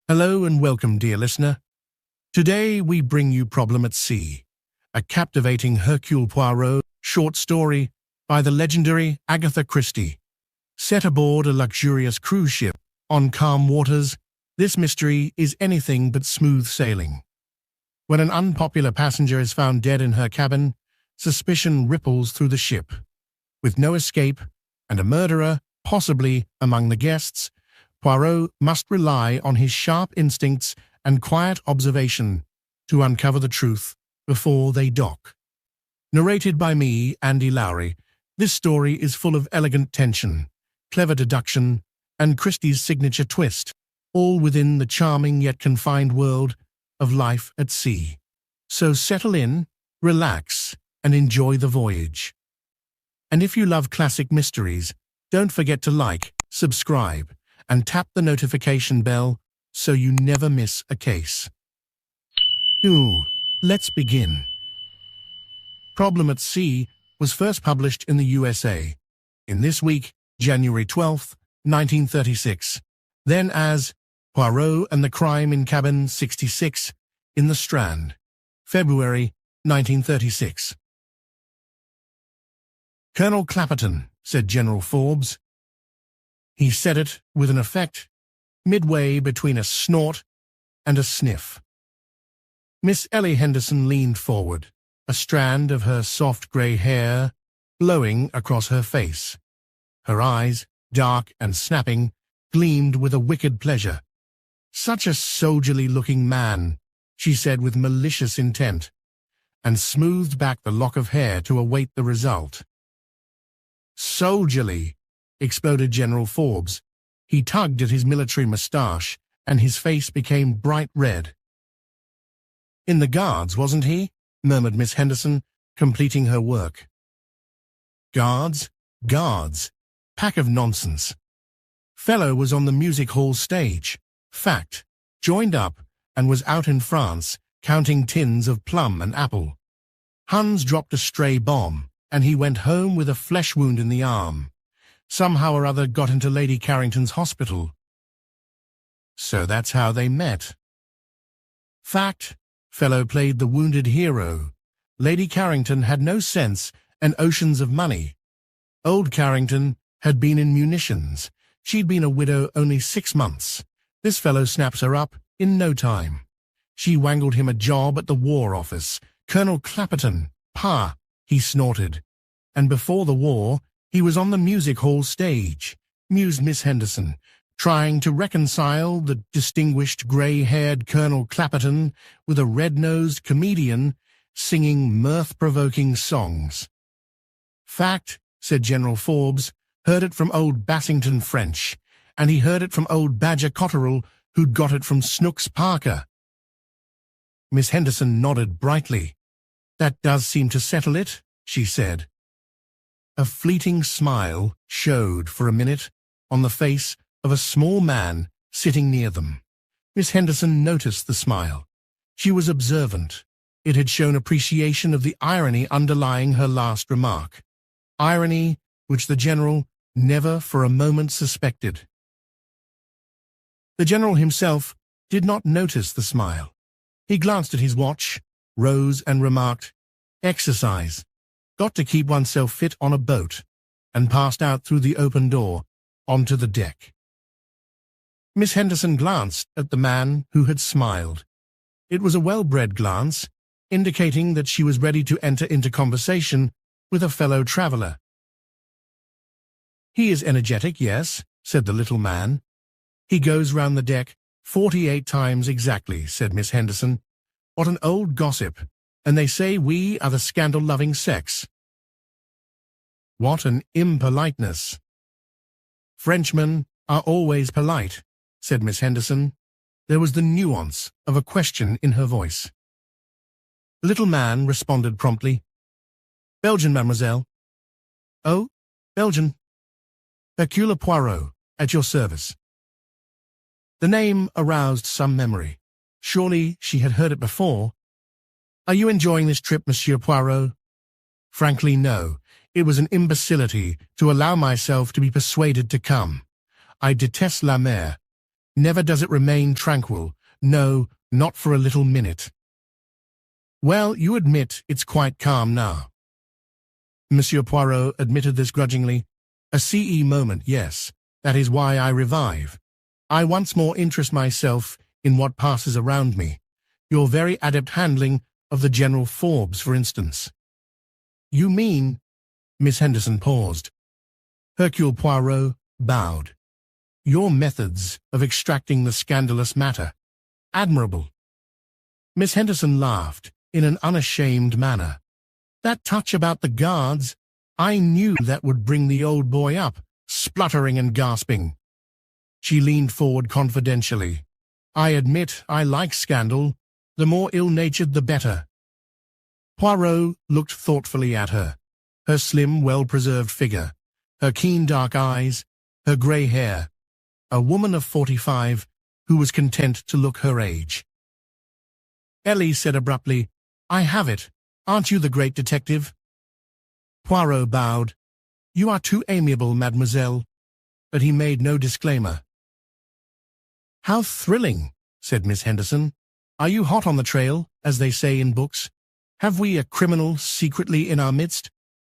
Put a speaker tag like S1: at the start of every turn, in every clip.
S1: Hello and welcome, dear listener. Today we bring you Problem at Sea, a captivating Hercule Poirot short story by the legendary Agatha Christie. Set aboard a luxurious cruise ship on calm waters, this mystery is anything but smooth sailing. When an unpopular passenger is found dead in her cabin, suspicion ripples through the ship. With no escape and a murderer, possibly among the guests, Poirot must rely on his sharp instincts and quiet observation to uncover the truth before they dock. Narrated by me, Andy Lowry, this story is full of elegant tension, clever deduction, and Christie's signature twist, all within the charming yet confined world of life at sea. So settle in, relax, and enjoy the voyage. And if you love classic mysteries, don't forget to like, subscribe, and tap the notification bell so you never miss a case. Let's begin. Problem at Sea was first published in the USA in this week, January 12, 1936, then as Poirot and the Crime in Cabin 66 in the Strand, February 1936. "Colonel Clapperton," said General Forbes. He said it with an effect midway between a snort and a sniff. Miss Ellie Henderson leaned forward, a strand of her soft grey hair blowing across her face. Her eyes, dark and snapping, gleamed with a wicked pleasure. "Such a soldierly-looking man," she said with malicious intent, and smoothed back the lock of hair to await the result. "Soldierly!" exploded General Forbes. He tugged at his military moustache, and his face became bright red. "In the Guards, wasn't he?" murmured Miss Henderson, completing her work. "Guards? Guards. Pack of nonsense. Fellow was on the music hall stage. Fact. Joined up and was out in France, counting tins of plum and apple. Huns dropped a stray bomb, and he went home with a flesh wound in the arm. Somehow or other got into Lady Carrington's hospital. So that's how they met. Fact. Fellow played the wounded hero. Lady Carrington had no sense and oceans of money. Old Carrington had been in munitions. She'd been a widow only 6 months. This fellow snaps her up in no time. She wangled him a job at the War Office. Colonel Clapperton, pa, he snorted. And before the war, he was on the music hall stage, mused Miss Henderson, trying to reconcile the distinguished grey-haired Colonel Clapperton with a red-nosed comedian singing mirth-provoking songs. "Fact," said General Forbes, "heard it from old Bassington French, and he heard it from old Badger Cotterell, who'd got it from Snooks Parker." Miss Henderson nodded brightly. "That does seem to settle it," she said. A fleeting smile showed for a minute on the face of a small man sitting near them. Miss Henderson noticed the smile. She was observant. It had shown appreciation of the irony underlying her last remark. Irony which the General never for a moment suspected. The General himself did not notice the smile. He glanced at his watch, rose and remarked, "Exercise. Got to keep oneself fit on a boat," and passed out through the open door onto the deck. Miss Henderson glanced at the man who had smiled. It was a well-bred glance, indicating that she was ready to enter into conversation with a fellow traveller. "He is energetic, yes," said the little man. "He goes round the deck 48 times exactly," said Miss Henderson. "What an old gossip, and they say we are the scandal-loving sex." "What an impoliteness." "Frenchmen are always polite," said Miss Henderson. There was the nuance of a question in her voice. The little man responded promptly. "Belgian, mademoiselle." "Oh, Belgian." "Hercule Poirot, at your service." The name aroused some memory. Surely she had heard it before. "Are you enjoying this trip, Monsieur Poirot?" "Frankly, no. It was an imbecility to allow myself to be persuaded to come. I detest la mer. Never does it remain tranquil. No, not for a little minute. Well, you admit it's quite calm now. Monsieur Poirot admitted this grudgingly. A CE moment, yes. That is why I revive. I once more interest myself in what passes around me. Your very adept handling of the General Forbes, for instance. You mean... Miss Henderson paused. Hercule Poirot bowed. Your methods of extracting the scandalous matter. Admirable. Miss Henderson laughed in an unashamed manner. That touch about the guards, I knew that would bring the old boy up, spluttering and gasping. She leaned forward confidentially. I admit I like scandal. The more ill-natured, the better. Poirot looked thoughtfully at her. Her slim, well-preserved figure, her keen dark eyes, her grey hair. A woman of 45 who was content to look her age. Ellie said abruptly, I have it. Aren't you the great detective? Poirot bowed. You are too amiable, mademoiselle. But he made no disclaimer. How thrilling, said Miss Henderson. Are you hot on the trail, as they say in books? Have we a criminal secretly in our midst?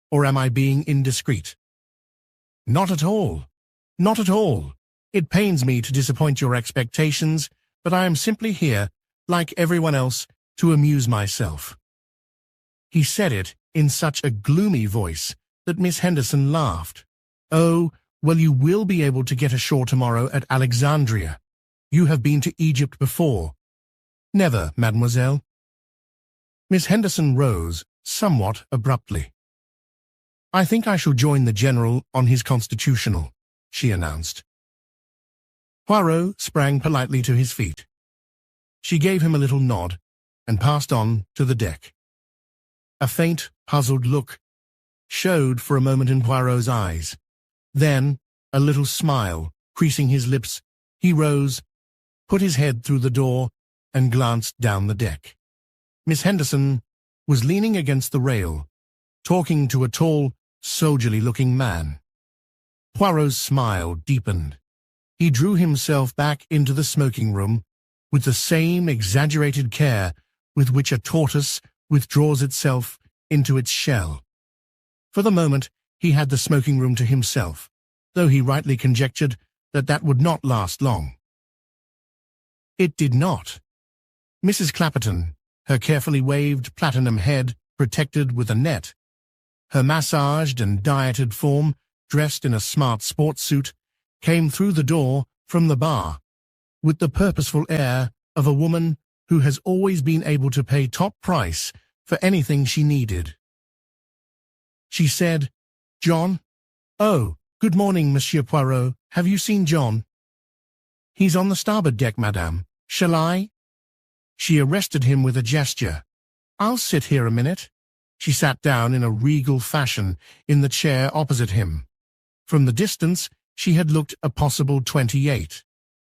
S1: Or am I being indiscreet? Not at all. Not at all. It pains me to disappoint your expectations, but I am simply here, like everyone else, to amuse myself. He said it in such a gloomy voice that Miss Henderson laughed. Oh, well, you will be able to get ashore tomorrow at Alexandria. You have been to Egypt before. Never, mademoiselle. Miss Henderson rose, somewhat abruptly. I think I shall join the General on his constitutional, she announced. Poirot sprang politely to his feet. She gave him a little nod and passed on to the deck. A faint, puzzled look showed for a moment in Poirot's eyes. Then, a little smile creasing his lips, he rose, put his head through the door, and glanced down the deck. Miss Henderson was leaning against the rail, talking to a tall, soldierly-looking man. Poirot's smile deepened. He drew himself back into the smoking room with the same exaggerated care with which a tortoise withdraws itself into its shell. For the moment, he had the smoking room to himself, though he rightly conjectured that that would not last long. It did not. Mrs. Clapperton, her carefully waved platinum head protected with a net, her massaged and dieted form, dressed in a smart sports suit, came through the door from the bar, with the purposeful air of a woman who has always been able to pay top price for anything she needed. She said, John? Oh, good morning, Monsieur Poirot. Have you seen John? He's on the starboard deck, madame. Shall I? She arrested him with a gesture. I'll sit here a minute. She sat down in a regal fashion in the chair opposite him. From the distance, she had looked a possible 28.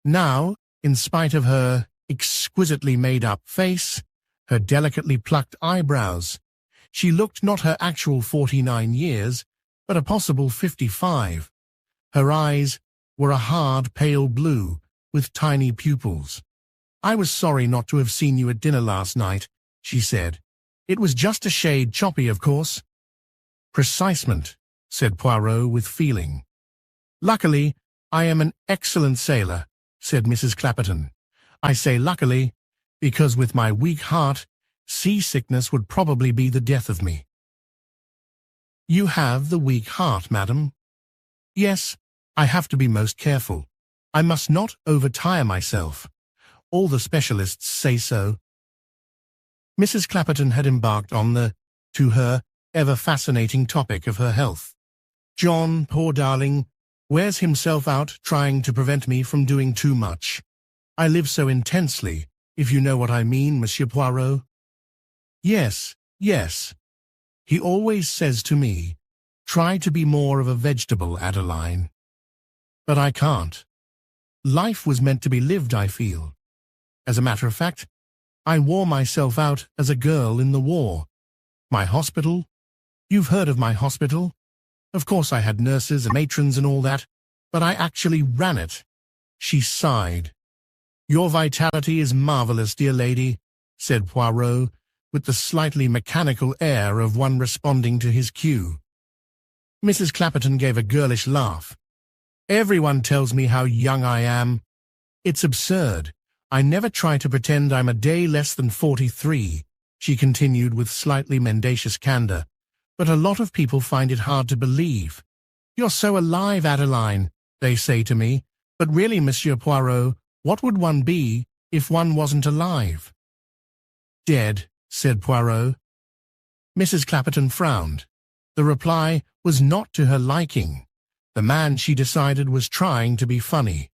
S1: Now, in spite of her exquisitely made-up face, her delicately plucked eyebrows, she looked not her actual 49 years, but a possible 55. Her eyes were a hard, pale blue, with tiny pupils. I was sorry not to have seen you at dinner last night, she said. It was just a shade choppy, of course. Precisement, said Poirot with feeling. Luckily, I am an excellent sailor, said Mrs. Clapperton. I say luckily, because with my weak heart, seasickness would probably be the death of me. You have the weak heart, madam. Yes, I have to be most careful. I must not overtire myself. All the specialists say so. Mrs. Clapperton had embarked on the, to her, ever-fascinating topic of her health. John, poor darling, wears himself out trying to prevent me from doing too much. I live so intensely, if you know what I mean, Monsieur Poirot. Yes, yes. He always says to me, try to be more of a vegetable, Adeline. But I can't. Life was meant to be lived, I feel. As a matter of fact, I wore myself out as a girl in the war. My hospital? You've heard of my hospital? Of course I had nurses and matrons and all that, but I actually ran it. She sighed. "Your vitality is marvelous, dear lady," said Poirot, with the slightly mechanical air of one responding to his cue. Mrs. Clapperton gave a girlish laugh. "Everyone tells me how young I am. It's absurd. I never try to pretend I'm a day less than 43, she continued with slightly mendacious candor. But a lot of people find it hard to believe. "You're so alive, Adeline," they say to me. "But really, Monsieur Poirot, what would one be if one wasn't alive?" "Dead," said Poirot. Mrs. Clapperton frowned. The reply was not to her liking. The man, she decided, was trying to be funny.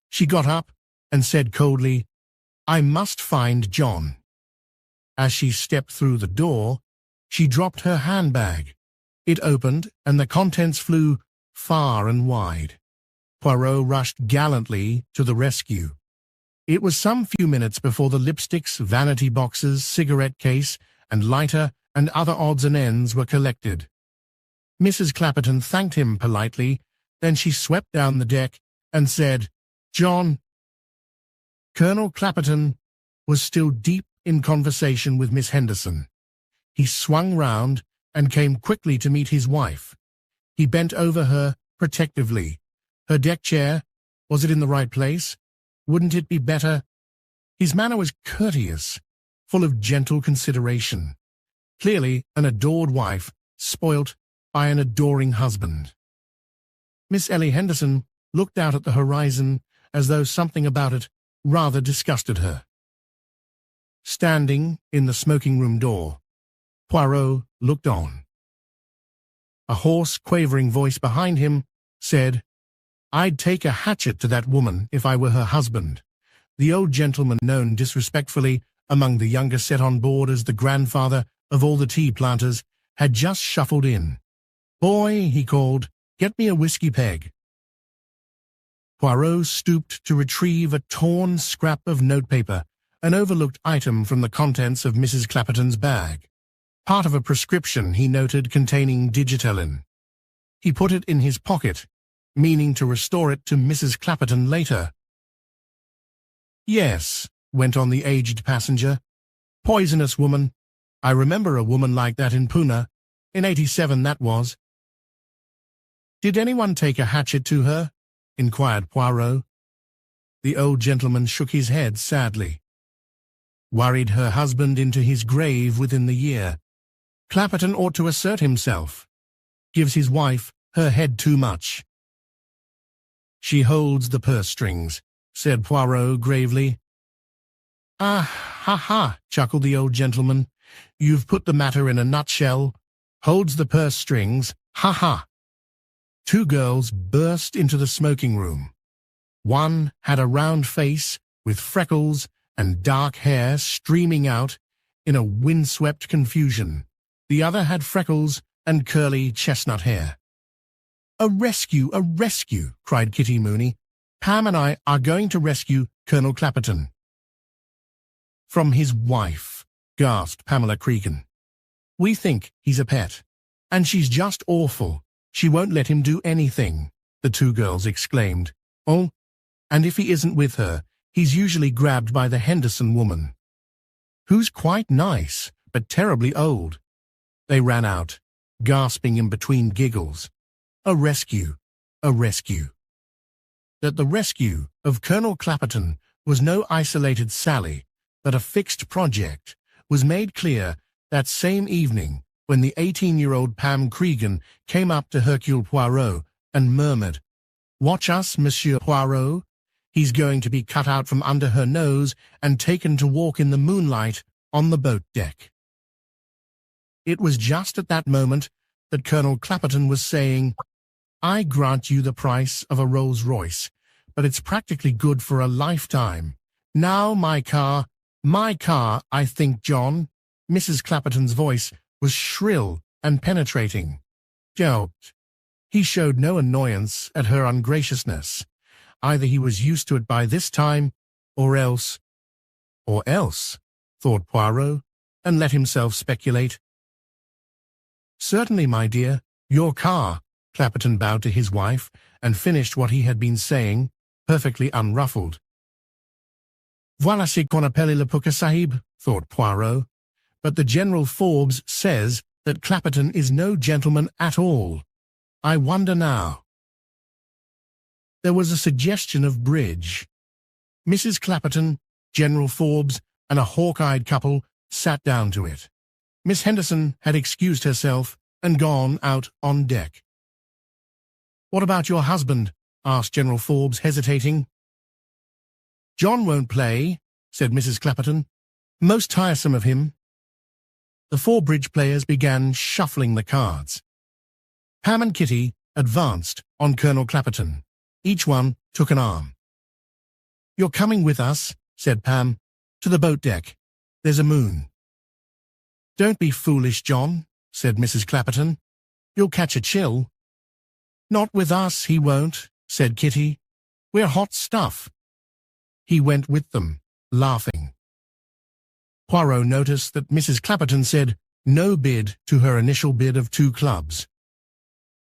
S1: She got up and said coldly, "I must find John." As she stepped through the door, she dropped her handbag. It opened, and the contents flew far and wide. Poirot rushed gallantly to the rescue. It was some few minutes before the lipsticks, vanity boxes, cigarette case, and lighter and other odds and ends were collected. Mrs. Clapperton thanked him politely, then she swept down the deck and said, "John." Colonel Clapperton was still deep in conversation with Miss Henderson. He swung round and came quickly to meet his wife. He bent over her protectively. Her deck chair, was it in the right place? Wouldn't it be better? His manner was courteous, full of gentle consideration. Clearly an adored wife, spoilt by an adoring husband. Miss Ellie Henderson looked out at the horizon as though something about it rather disgusted her. Standing in the smoking-room door, Poirot looked on. A hoarse, quavering voice behind him said, "I'd take a hatchet to that woman if I were her husband." The old gentleman, known disrespectfully among the younger set on board as the grandfather of all the tea planters, had just shuffled in. "Boy," he called, "get me a whiskey peg." Poirot stooped to retrieve a torn scrap of notepaper, an overlooked item from the contents of Mrs. Clapperton's bag. Part of a prescription, he noted, containing digitaline. He put it in his pocket, meaning to restore it to Mrs. Clapperton later. "Yes," went on the aged passenger. "Poisonous woman. I remember a woman like that in Pune. In '87, that was." "Did anyone take a hatchet to her?" inquired Poirot. The old gentleman shook his head sadly. "Worried her husband into his grave within the year. Clapperton ought to assert himself. Gives his wife her head too much." "She holds the purse strings," said Poirot gravely. "Ah, ha, ha," chuckled the old gentleman. "You've put the matter in a nutshell. Holds the purse strings, ha, ha." Two girls burst into the smoking-room. One had a round face with freckles and dark hair streaming out in a windswept confusion. The other had freckles and curly chestnut hair. "A rescue, a rescue," cried Kitty Mooney. "Pam and I are going to rescue Colonel Clapperton." "From his wife," gasped Pamela Cregan. "We think he's a pet. And she's just awful. She won't let him do anything," the two girls exclaimed. "Oh, and if he isn't with her, he's usually grabbed by the Henderson woman, who's quite nice, but terribly old." They ran out, gasping in between giggles. A rescue, a rescue. That the rescue of Colonel Clapperton was no isolated sally, but a fixed project, was made clear that same evening when the 18-year-old Pam Cregan came up to Hercule Poirot and murmured, "Watch us, Monsieur Poirot. He's going to be cut out from under her nose and taken to walk in the moonlight on the boat deck." It was just at that moment that Colonel Clapperton was saying, "I grant you the price of a Rolls-Royce, but it's practically good for a lifetime. Now my car, I think, John." Mrs. Clapperton's voice was shrill and penetrating. Don't. He showed no annoyance at her ungraciousness. Either he was used to it by this time, or else, thought Poirot, and let himself speculate. "Certainly, my dear, your car." Clapperton bowed to his wife and finished what he had been saying, perfectly unruffled. Voilà ce qu'on appelle le poker sahib, thought Poirot. But the General Forbes says that Clapperton is no gentleman at all. I wonder now. There was a suggestion of bridge. Mrs. Clapperton, General Forbes, and a hawk-eyed couple sat down to it. Miss Henderson had excused herself and gone out on deck. "What about your husband?" asked General Forbes, hesitating. "John won't play," said Mrs. Clapperton. "Most tiresome of him." The four bridge players began shuffling the cards. Pam and Kitty advanced on Colonel Clapperton. Each one took an arm. "You're coming with us," said Pam, "to the boat deck. There's a moon." "Don't be foolish, John," said Mrs. Clapperton. "You'll catch a chill." "Not with us, he won't," said Kitty. "We're hot stuff." He went with them, laughing. Poirot noticed that Mrs. Clapperton said no bid to her initial bid of 2 clubs.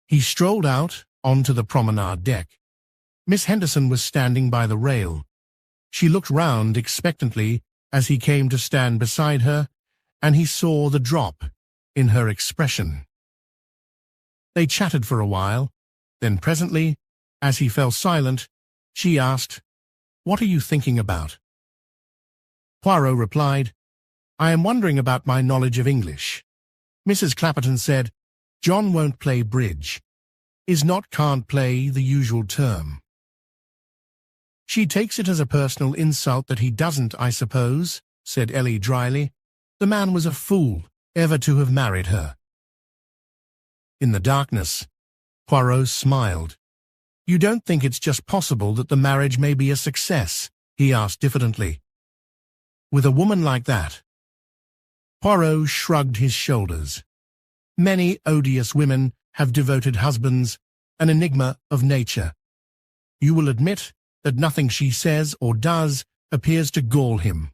S1: He strolled out onto the promenade deck. Miss Henderson was standing by the rail. She looked round expectantly as he came to stand beside her, and he saw the drop in her expression. They chatted for a while, then presently, as he fell silent, she asked, "What are you thinking about?" Poirot replied, "I am wondering about my knowledge of English." Mrs. Clapperton said, "John won't play bridge. Is not can't play the usual term?" "She takes it as a personal insult that he doesn't, I suppose," said Ellie dryly. "The man was a fool ever to have married her." In the darkness, Poirot smiled. "You don't think it's just possible that the marriage may be a success?" he asked diffidently. "With a woman like that?" Poirot shrugged his shoulders. "Many odious women have devoted husbands, an enigma of nature. You will admit that nothing she says or does appears to gall him."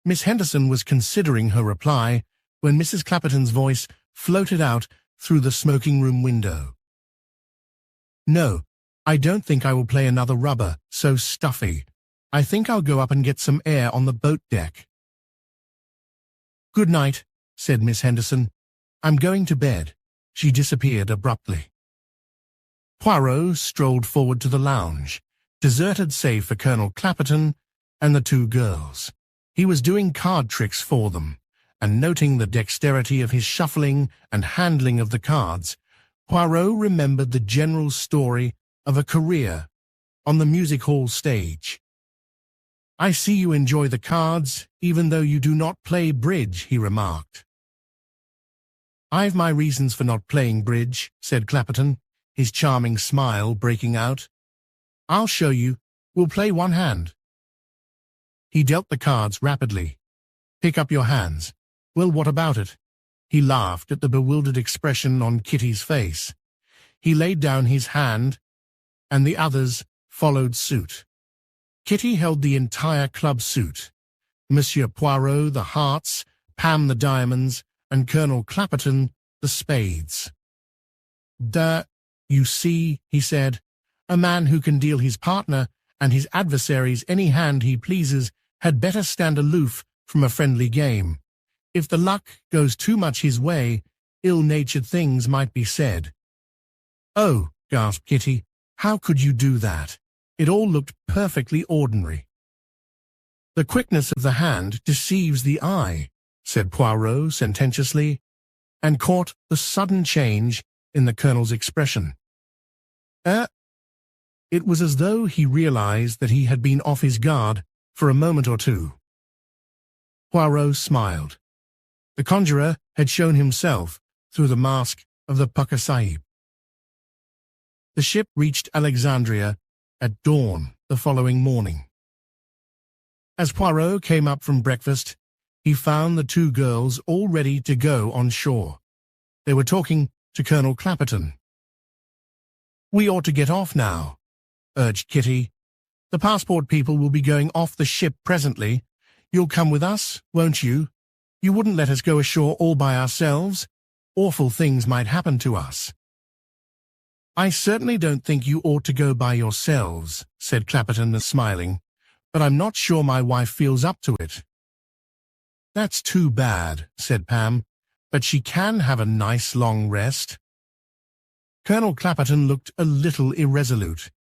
S1: Miss Henderson was considering her reply when Mrs. Clapperton's voice floated out through the smoking-room window. "No, I don't think I will play another rubber, so stuffy. I think I'll go up and get some air on the boat deck." "Good night," said Miss Henderson. "I'm going to bed." She disappeared abruptly. Poirot strolled forward to the lounge, deserted save for Colonel Clapperton and the 2 girls. He was doing card tricks for them, and noting the dexterity of his shuffling and handling of the cards, Poirot remembered the general story of a career on the music hall stage. "I see you enjoy the cards, even though you do not play bridge," he remarked. "I've my reasons for not playing bridge," said Clapperton, his charming smile breaking out. "I'll show you. We'll play one hand." He dealt the cards rapidly. "Pick up your hands." "Well, what about it?" He laughed at the bewildered expression on Kitty's face. He laid down his hand, and the others followed suit. Kitty held the entire club suit. Monsieur Poirot the hearts, Pam the diamonds, and Colonel Clapperton the spades. "You see," he said, "a man who can deal his partner and his adversaries any hand he pleases had better stand aloof from a friendly game. If the luck goes too much his way, ill-natured things might be said." "Oh," gasped Kitty, "how could you do that? It all looked perfectly ordinary." "The quickness of the hand deceives the eye," said Poirot sententiously, and caught the sudden change in the Colonel's expression. It was as though he realized that he had been off his guard for a moment or two. Poirot smiled. The conjurer had shown himself through the mask of the Pucker Sahib. The ship reached Alexandria at dawn the following morning. As Poirot came up from breakfast, he found the 2 girls all ready to go on shore. They were talking to Colonel Clapperton. "We ought to get off now," urged Kitty. "The passport people will be going off the ship presently. You'll come with us, won't you? You wouldn't let us go ashore all by ourselves. Awful things might happen to us." "I certainly don't think you ought to go by yourselves," said Clapperton, smiling. but I'm not sure my wife feels up to it." "That's too bad," said Pam, "but she can have a nice long rest." Colonel Clapperton looked a little irresolute.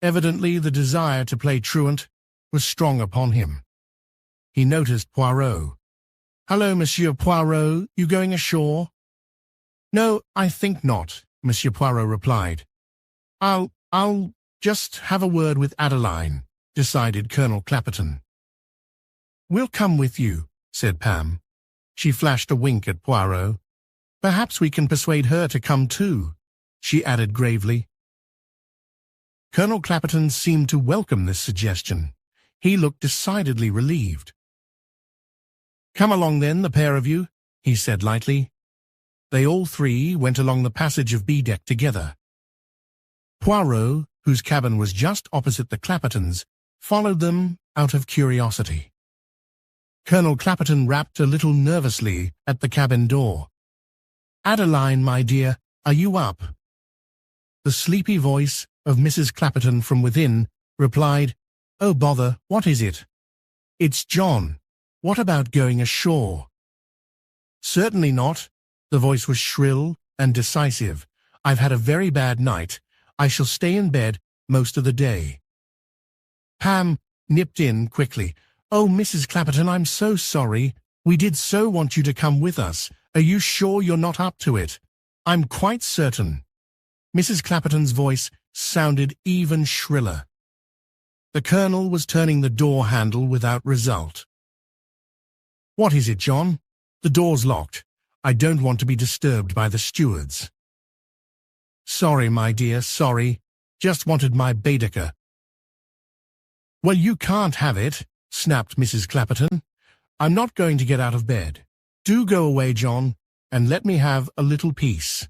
S1: Evidently the desire to play truant was strong upon him. He noticed Poirot. "Hello, Monsieur Poirot, you going ashore?" "No, I think not," Monsieur Poirot replied. I'll just have a word with Adeline," decided Colonel Clapperton. "We'll come with you," said Pam. She flashed a wink at Poirot. "Perhaps we can persuade her to come too," she added gravely. Colonel Clapperton seemed to welcome this suggestion. He looked decidedly relieved. "Come along then, the pair of you," he said lightly. They all three went along the passage of B-deck together. Poirot, whose cabin was just opposite the Clappertons, followed them out of curiosity. Colonel Clapperton rapped a little nervously at the cabin door. "Adeline, my dear, are you up?" The sleepy voice of Mrs. Clapperton from within replied, "Oh, bother, what is it?" "It's John. What about going ashore?" "Certainly not." The voice was shrill and decisive. "I've had a very bad night. I shall stay in bed most of the day." Pam nipped in quickly. "Oh, Mrs. Clapperton, I'm so sorry. We did so want you to come with us. Are you sure you're not up to it?" "I'm quite certain." Mrs. Clapperton's voice sounded even shriller. The Colonel was turning the door handle without result. "What is it, John?" "The door's locked. I don't want to be disturbed by the stewards." "Sorry, my dear, sorry. Just wanted my Baedeker." "Well, you can't have it," snapped Mrs. Clapperton. "I'm not going to get out of bed. Do go away, John, and let me have a little peace."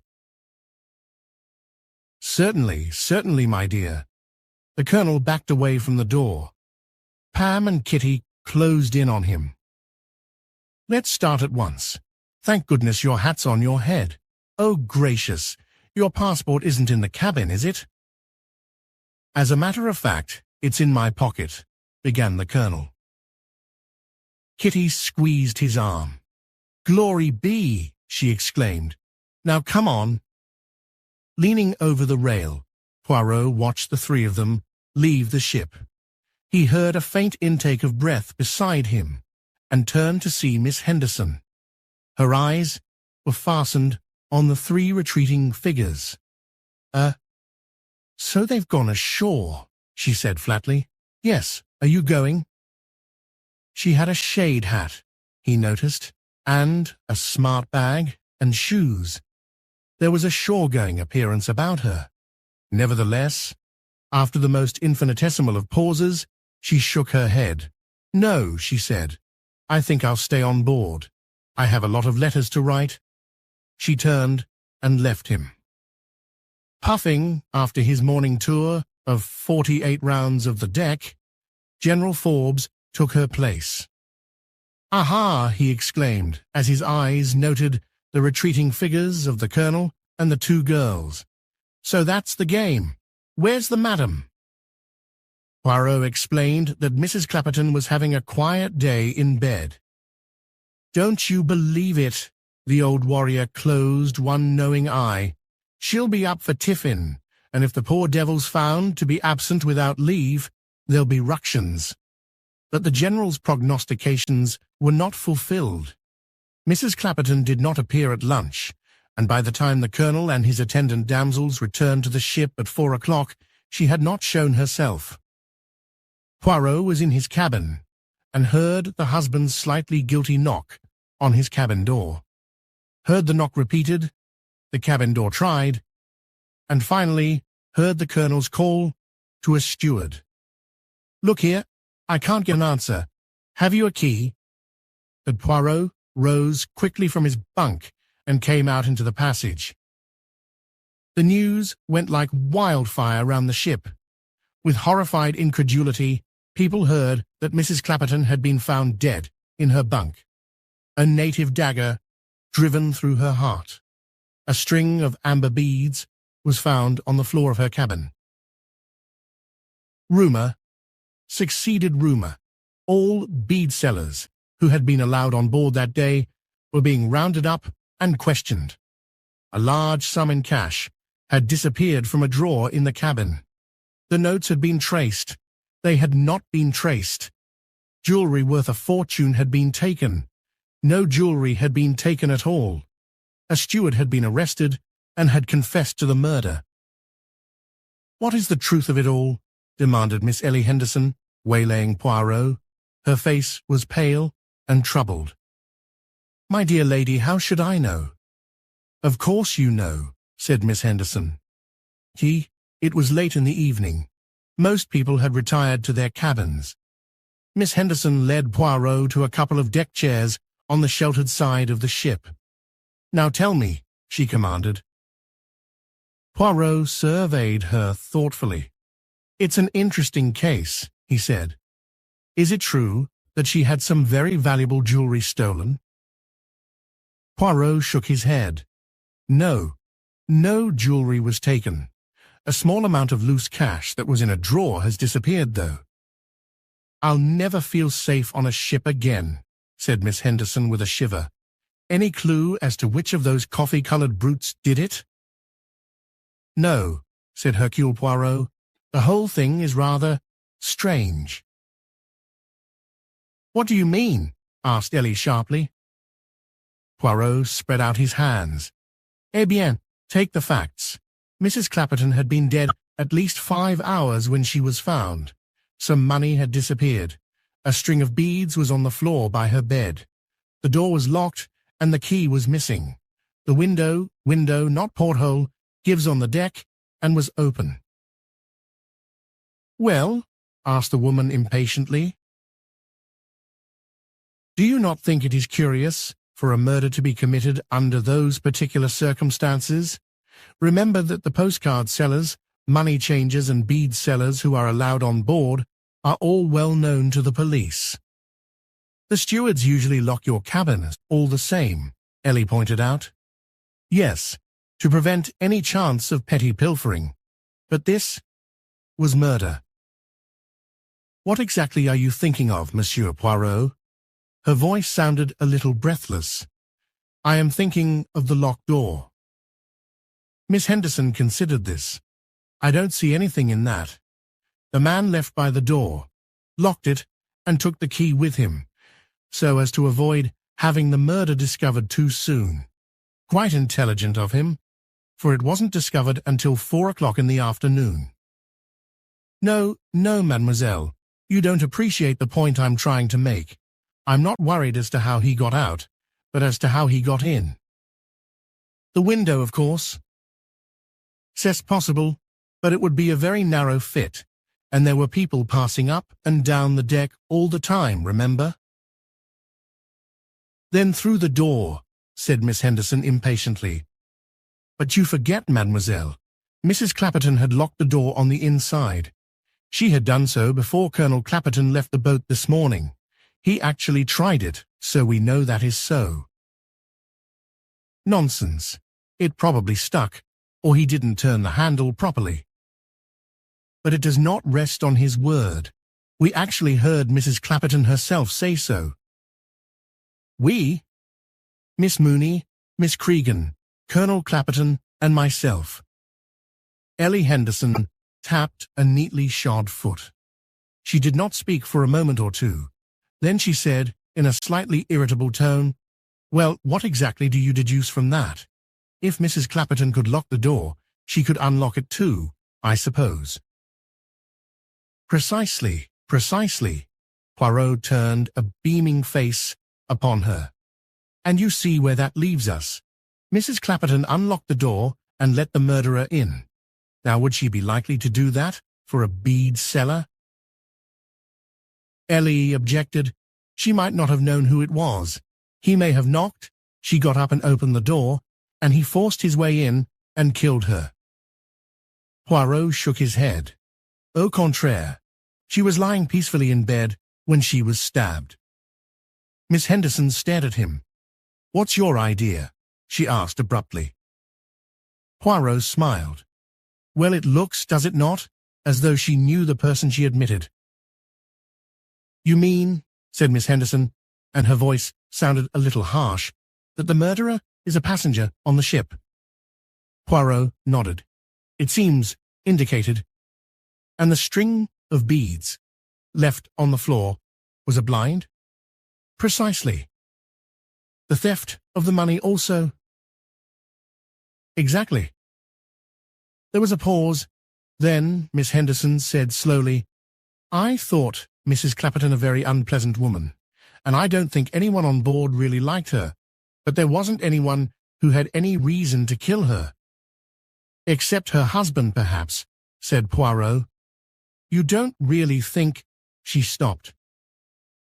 S1: "Certainly, certainly, my dear." The Colonel backed away from the door. Pam and Kitty closed in on him. "Let's start at once. Thank goodness your hat's on your head. Oh, gracious, your passport isn't in the cabin, is it?" "As a matter of fact, it's in my pocket," began the Colonel. Kitty squeezed his arm. "Glory be!" she exclaimed. "Now come on." Leaning over the rail, Poirot watched the three of them leave the ship. He heard a faint intake of breath beside him and turned to see Miss Henderson. Her eyes were fastened on the three retreating figures. So they've gone ashore," she said flatly. "Yes, are you going?" She had a shade hat, he noticed, and a smart bag and shoes. There was a shore-going appearance about her. Nevertheless, after the most infinitesimal of pauses, she shook her head. "No," she said. "I think I'll stay on board. I have a lot of letters to write." She turned and left him. Puffing after his morning tour of 48 rounds of the deck, General Forbes took her place. "Aha!" he exclaimed, as his eyes noted the retreating figures of the Colonel and the two girls. "So that's the game. Where's the madam?" Poirot explained that Mrs. Clapperton was having a quiet day in bed. "Don't you believe it?" The old warrior closed one knowing eye. "She'll be up for tiffin, and if the poor devil's found to be absent without leave, there'll be ructions." But the General's prognostications were not fulfilled. Mrs. Clapperton did not appear at lunch, and by the time the Colonel and his attendant damsels returned to the ship at 4 o'clock, she had not shown herself. Poirot was in his cabin, and heard the husband's slightly guilty knock on his cabin door. Heard the knock repeated, the cabin door tried, and finally heard the Colonel's call to a steward. "Look here, I can't get an answer. Have you a key?" But Poirot rose quickly from his bunk and came out into the passage. The news went like wildfire round the ship. With horrified incredulity, people heard that Mrs. Clapperton had been found dead in her bunk, a native dagger driven through her heart. A string of amber beads was found on the floor of her cabin. Rumour succeeded rumor. All bead sellers who had been allowed on board that day were being rounded up and questioned. A large sum in cash had disappeared from a drawer in the cabin. The notes had been traced. They had not been traced. Jewelry worth a fortune had been taken. No jewelry had been taken at all. A steward had been arrested and had confessed to the murder. "What is the truth of it all?" demanded Miss Ellie Henderson, waylaying Poirot. Her face was pale and troubled. "My dear lady, how should I know?" "Of course you know," said Miss Henderson. It was late in the evening. Most people had retired to their cabins. Miss Henderson led Poirot to a couple of deck chairs on the sheltered side of the ship. "Now tell me," she commanded. Poirot surveyed her thoughtfully. "It's an interesting case," he said. "Is it true that she had some very valuable jewelry stolen?" Poirot shook his head. "No, no jewelry was taken. A small amount of loose cash that was in a drawer has disappeared, though." "I'll never feel safe on a ship again," said Miss Henderson with a shiver. "Any clue as to which of those coffee-colored brutes did it?" "No," said Hercule Poirot. "The whole thing is rather strange." "What do you mean?" asked Ellie sharply. Poirot spread out his hands. "Eh bien, take the facts. Mrs. Clapperton had been dead at least 5 hours when she was found. Some money had disappeared. A string of beads was on the floor by her bed. The door was locked and the key was missing. The window, not porthole, gives on the deck and was open." "Well?" asked the woman impatiently. "Do you not think it is curious for a murder to be committed under those particular circumstances? Remember that the postcard sellers, money changers and bead sellers who are allowed on board are all well known to the police." "The stewards usually lock your cabin all the same," Ellie pointed out. "Yes, to prevent any chance of petty pilfering. But this was murder." "What exactly are you thinking of, Monsieur Poirot?" Her voice sounded a little breathless. "I am thinking of the locked door." Miss Henderson considered this. "I don't see anything in that. The man left by the door, locked it, and took the key with him, so as to avoid having the murder discovered too soon. Quite intelligent of him, for it wasn't discovered until 4 o'clock in the afternoon." No, mademoiselle, you don't appreciate the point I'm trying to make. I'm not worried as to how he got out, but as to how he got in." "The window, of course." "C'est possible, but it would be a very narrow fit, and there were people passing up and down the deck all the time, remember?" "Then through the door," said Miss Henderson impatiently. "But you forget, mademoiselle. Mrs. Clapperton had locked the door on the inside. She had done so before Colonel Clapperton left the boat this morning. He actually tried it, so we know that is so." "Nonsense. It probably stuck, or he didn't turn the handle properly." "But it does not rest on his word. We actually heard Mrs. Clapperton herself say so." "We?" "Miss Mooney, Miss Cregan, Colonel Clapperton, and myself." Ellie Henderson tapped a neatly shod foot. She did not speak for a moment or two. Then she said, in a slightly irritable tone, "Well, what exactly do you deduce from that? If Mrs. Clapperton could lock the door, she could unlock it too, I suppose." Precisely. Poirot turned a beaming face upon her. "And you see where that leaves us. Mrs. Clapperton unlocked the door and let the murderer in. Now would she be likely to do that for a bead seller?" Ellie objected. "She might not have known who it was. He may have knocked, she got up and opened the door, and he forced his way in and killed her." Poirot shook his head. "Au contraire. She was lying peacefully in bed when she was stabbed." Miss Henderson stared at him. "What's your idea?" she asked abruptly. Poirot smiled. "Well, it looks, does it not, as though she knew the person she admitted. "You mean," said Miss Henderson, and her voice sounded a little harsh, "that the murderer is a passenger on the ship?" Poirot nodded. "It seems indicated." "And the string of beads left on the floor was a blind?" "Precisely." "The theft of the money also?" "Exactly." There was a pause. Then Miss Henderson said slowly, "I thought Mrs. Clapperton a very unpleasant woman, and I don't think anyone on board really liked her, but there wasn't anyone who had any reason to kill her." "Except her husband, perhaps," said Poirot. "You don't really think—" She stopped.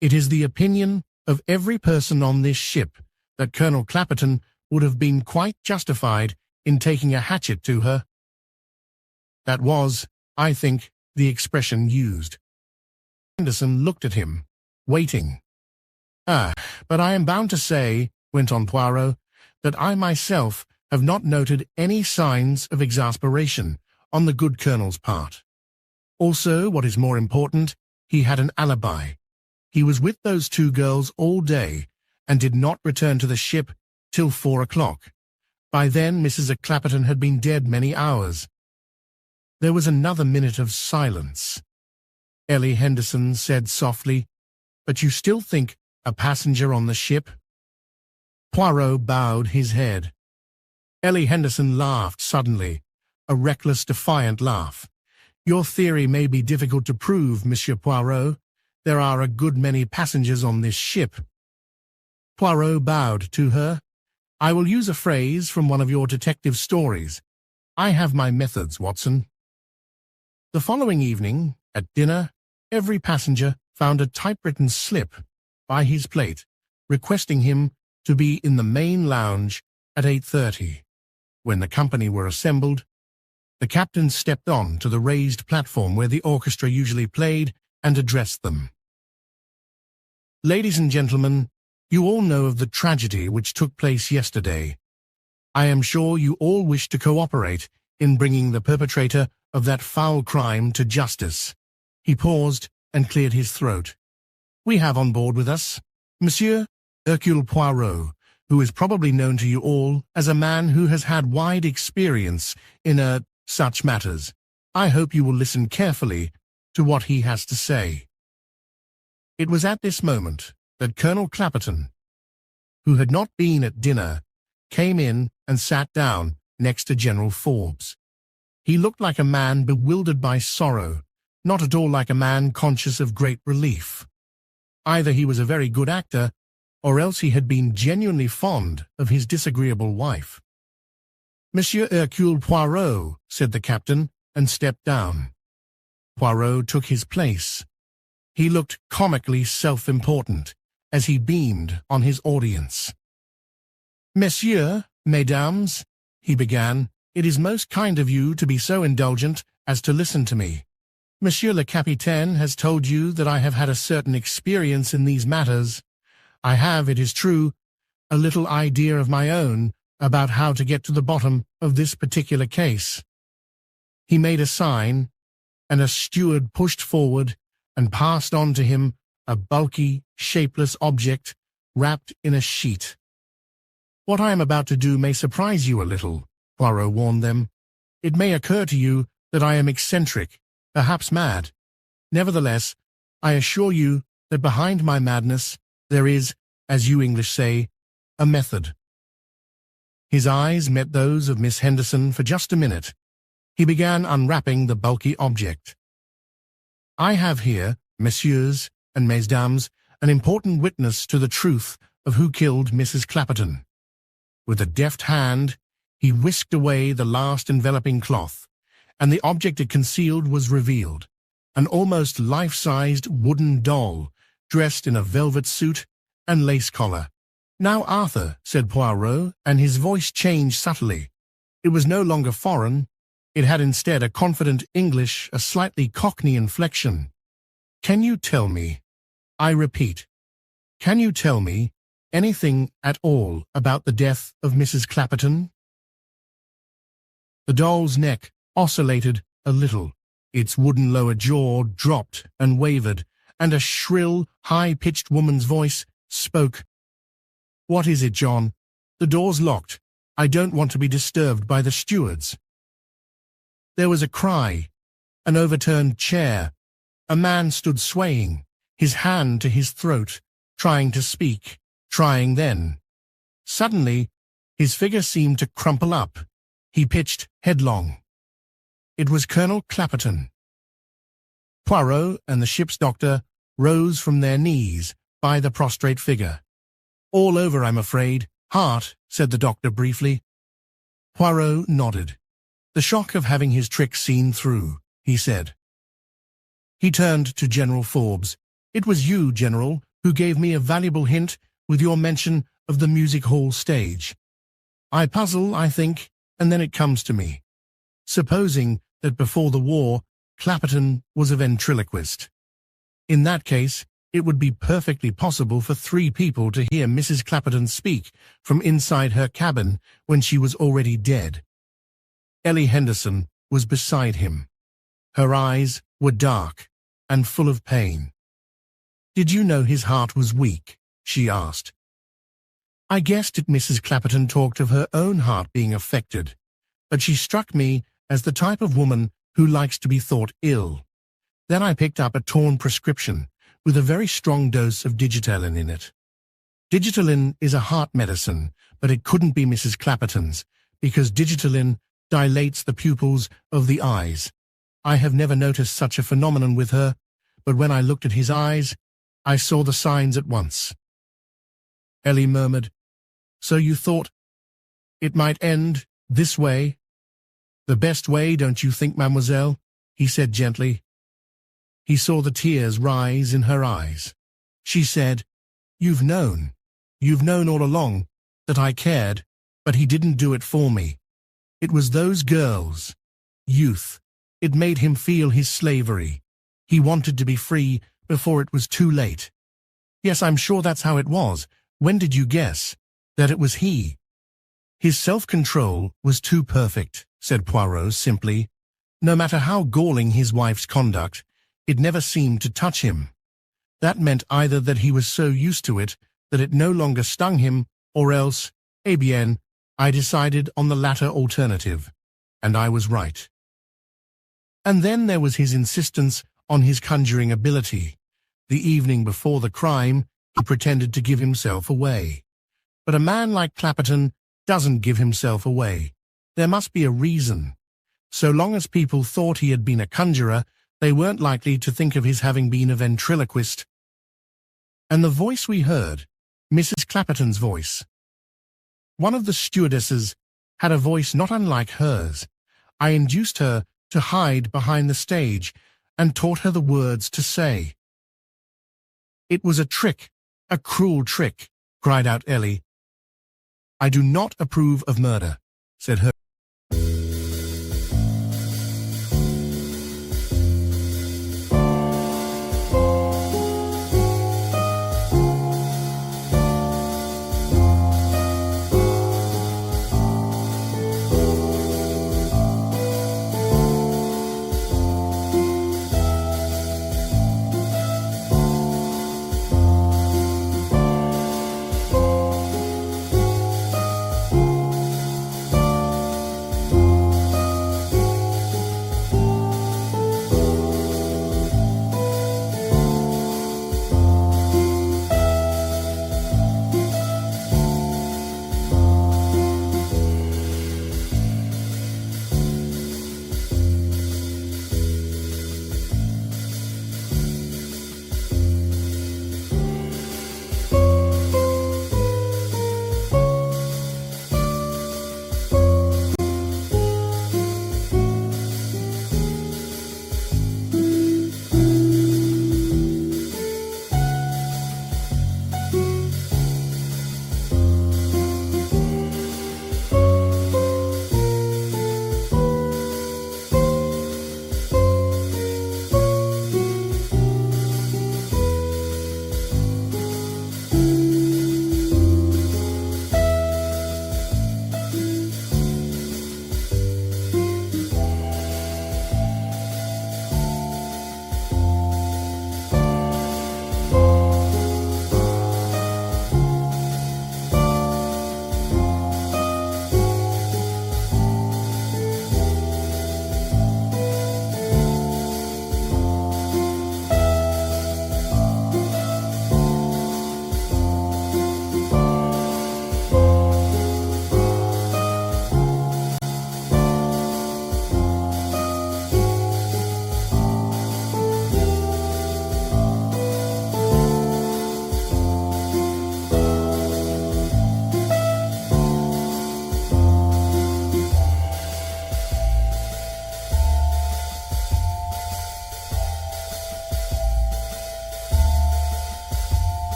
S1: "It is the opinion of every person on this ship that Colonel Clapperton would have been quite justified in taking a hatchet to her. That was, I think, the expression used." Henderson looked at him, waiting. "Ah, but I am bound to say," went on Poirot, "that I myself have not noted any signs of exasperation on the good Colonel's part. Also, what is more important, he had an alibi. He was with those two girls all day and did not return to the ship till 4 o'clock. By then Mrs. Clapperton had been dead many hours." There was another minute of silence. Ellie Henderson said softly, "But you still think a passenger on the ship?" Poirot bowed his head. Ellie Henderson laughed suddenly, a reckless, defiant laugh. "Your theory may be difficult to prove, Monsieur Poirot. There are a good many passengers on this ship." Poirot bowed to her. "I will use a phrase from one of your detective stories. I have my methods, Watson." The following evening, at dinner, every passenger found a typewritten slip by his plate, requesting him to be in the main lounge at 8:30. When the company were assembled, the captain stepped on to the raised platform where the orchestra usually played and addressed them. "Ladies and gentlemen, you all know of the tragedy which took place yesterday. I am sure you all wish to cooperate in bringing the perpetrator of that foul crime to justice." He paused and cleared his throat. "We have on board with us Monsieur Hercule Poirot, who is probably known to you all as a man who has had wide experience in such matters. I hope you will listen carefully to what he has to say." It was at this moment that Colonel Clapperton, who had not been at dinner, came in and sat down next to General Forbes. He looked like a man bewildered by sorrow, not at all like a man conscious of great relief. Either he was a very good actor, or else he had been genuinely fond of his disagreeable wife. "Monsieur Hercule Poirot," said the captain, and stepped down. Poirot took his place. He looked comically self-important as he beamed on his audience. "Messieurs, mesdames," he began, "it is most kind of you to be so indulgent as to listen to me. Monsieur le Capitaine has told you that I have had a certain experience in these matters. I have, it is true, a little idea of my own about how to get to the bottom of this particular case." He made a sign, and a steward pushed forward and passed on to him a bulky, shapeless object wrapped in a sheet. "What I am about to do may surprise you a little," Poirot warned them. "It may occur to you that I am eccentric, perhaps mad. Nevertheless, I assure you that behind my madness there is, as you English say, a method." His eyes met those of Miss Henderson for just a minute. He began unwrapping the bulky object. "I have here, messieurs and mesdames, an important witness to the truth of who killed Mrs. Clapperton." With a deft hand, he whisked away the last enveloping cloth, and the object it concealed was revealed, an almost life-sized wooden doll, dressed in a velvet suit and lace collar. "Now, Arthur," said Poirot, and his voice changed subtly. It was no longer foreign. It had instead a confident English, a slightly Cockney inflection. "Can you tell me, I repeat, can you tell me anything at all about the death of Mrs. Clapperton?" The doll's neck oscillated a little. Its wooden lower jaw dropped and wavered, and a shrill, high-pitched woman's voice spoke. "What is it, John? The door's locked. I don't want to be disturbed by the stewards." There was a cry, an overturned chair. A man stood swaying, his hand to his throat, trying to speak, trying then. Suddenly, his figure seemed to crumple up. He pitched headlong. It was Colonel Clapperton. Poirot and the ship's doctor rose from their knees by the prostrate figure. "All over, I'm afraid. Heart," said the doctor briefly. Poirot nodded. "The shock of having his trick seen through," he said. He turned to General Forbes. "It was you, General, who gave me a valuable hint with your mention of the music hall stage. I puzzle, I think, and then it comes to me. Supposing that before the war, Clapperton was a ventriloquist. In that case, it would be perfectly possible for 3 people to hear Mrs. Clapperton speak from inside her cabin when she was already dead." Ellie Henderson was beside him. Her eyes were dark and full of pain. "Did you know his heart was weak?" she asked. "I guessed it." Mrs. Clapperton talked of her own heart being affected, but she struck me as the type of woman who likes to be thought ill. Then I picked up a torn prescription with a very strong dose of Digitalin in it. Digitalin is a heart medicine, but it couldn't be Mrs. Clapperton's, because Digitalin dilates the pupils of the eyes. I have never noticed such a phenomenon with her, but when I looked at his eyes, I saw the signs at once." Ellie murmured, "So you thought it might end this way?" "The best way, don't you think, mademoiselle?" he said gently. He saw the tears rise in her eyes. She said, You've known all along that I cared, but he didn't do it for me. It was those girls. Youth. It made him feel his slavery. He wanted to be free before it was too late." "Yes, I'm sure that's how it was. When did you guess that it was he?" "His self-control was too perfect," said Poirot simply. "No matter how galling his wife's conduct, it never seemed to touch him. That meant either that he was so used to it that it no longer stung him, or else, eh bien, I decided on the latter alternative, and I was right. And then there was his insistence on his conjuring ability. The evening before the crime, he pretended to give himself away. But a man like Clapperton doesn't give himself away. There must be a reason. So long as people thought he had been a conjurer, they weren't likely to think of his having been a ventriloquist. And the voice we heard, Mrs. Clapperton's voice. One of the stewardesses had a voice not unlike hers. I induced her to hide behind the stage and taught her the words to say. "It was a trick, a cruel trick," cried out Ellie. "I do not approve of murder," said her.